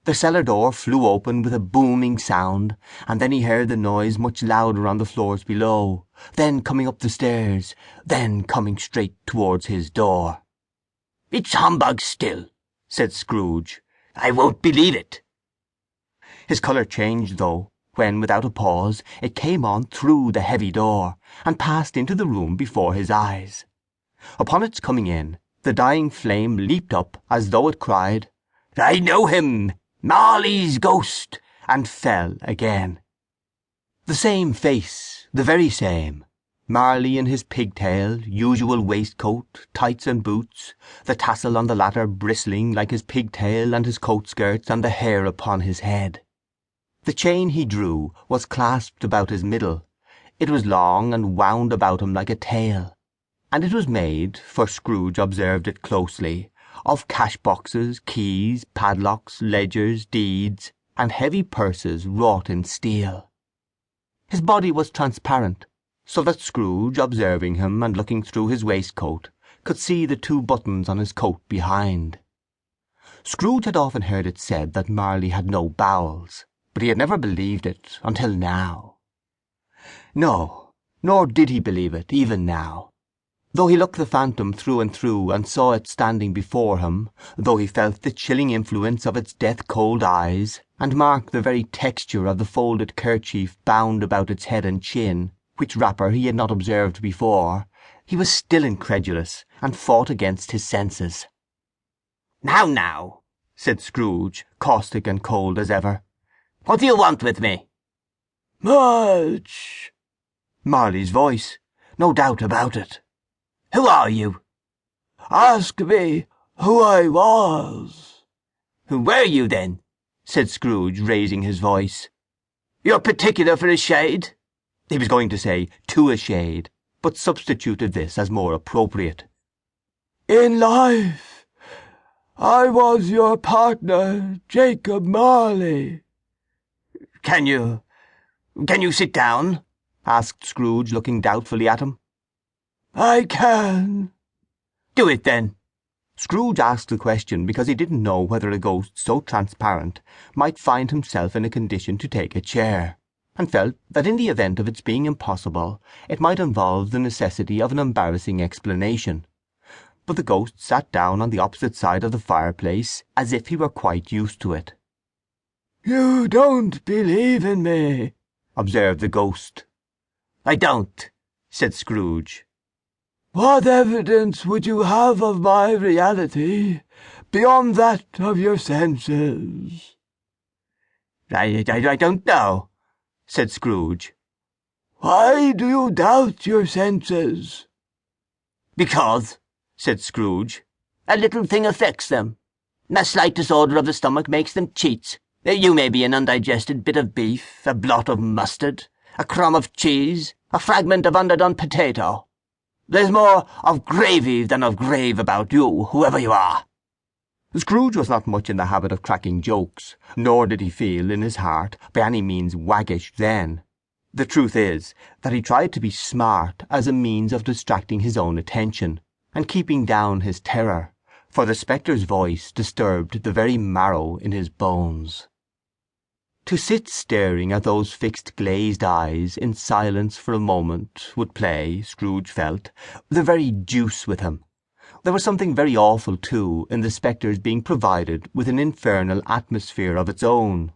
The cellar door flew open with a booming sound, and then he heard the noise much louder on the floors below, then coming up the stairs, then coming straight towards his door. "It's humbug still," said Scrooge. "I won't believe it." His colour changed, though, when, without a pause, it came on through the heavy door, and passed into the room before his eyes. Upon its coming in, the dying flame leaped up as though it cried, "I know him! Marley's ghost!" and fell again. The same face, the very same. Marley in his pigtail, usual waistcoat, tights and boots, the tassel on the latter bristling like his pigtail and his coat skirts and the hair upon his head. The chain he drew was clasped about his middle. It was long and wound about him like a tail, and it was made, for Scrooge observed it closely, of cash-boxes, keys, padlocks, ledgers, deeds, and heavy purses wrought in steel. His body was transparent, so that Scrooge, observing him and looking through his waistcoat, could see the 2 buttons on his coat behind. Scrooge had often heard it said that Marley had no bowels, but he had never believed it until now. No, nor did he believe it even now. Though he looked the phantom through and through and saw it standing before him, though he felt the chilling influence of its death-cold eyes, and marked the very texture of the folded kerchief bound about its head and chin, which wrapper he had not observed before, he was still incredulous, and fought against his senses. Now," said Scrooge, caustic and cold as ever. "What do you want with me?" "Much." Marley's voice. No doubt about it. "Who are you?" "Ask me who I was." "Who were you, then?" said Scrooge, raising his voice. "You're particular for a shade?" He was going to say, "to a shade," but substituted this as more appropriate. "In life, I was your partner, Jacob Marley." Can you sit down?" asked Scrooge, looking doubtfully at him. "I can." "Do it, then." Scrooge asked the question because he didn't know whether a ghost so transparent might find himself in a condition to take a chair, and felt that in the event of its being impossible it might involve the necessity of an embarrassing explanation. But the ghost sat down on the opposite side of the fireplace as if he were quite used to it. "You don't believe in me," observed the ghost. "I don't," said Scrooge. "What evidence would you have of my reality beyond that of your senses?" I don't know," said Scrooge. "Why do you doubt your senses?" "Because," said Scrooge, "a little thing affects them. A slight disorder of the stomach makes them cheats. You may be an undigested bit of beef, a blot of mustard, a crumb of cheese, a fragment of underdone potato. There's more of gravy than of grave about you, whoever you are." Scrooge was not much in the habit of cracking jokes, nor did he feel, in his heart, by any means waggish then. The truth is that he tried to be smart as a means of distracting his own attention, and keeping down his terror, for the spectre's voice disturbed the very marrow in his bones. To sit staring at those fixed glazed eyes in silence for a moment would play, Scrooge felt, the very deuce with him. There was something very awful, too, in the spectre's being provided with an infernal atmosphere of its own,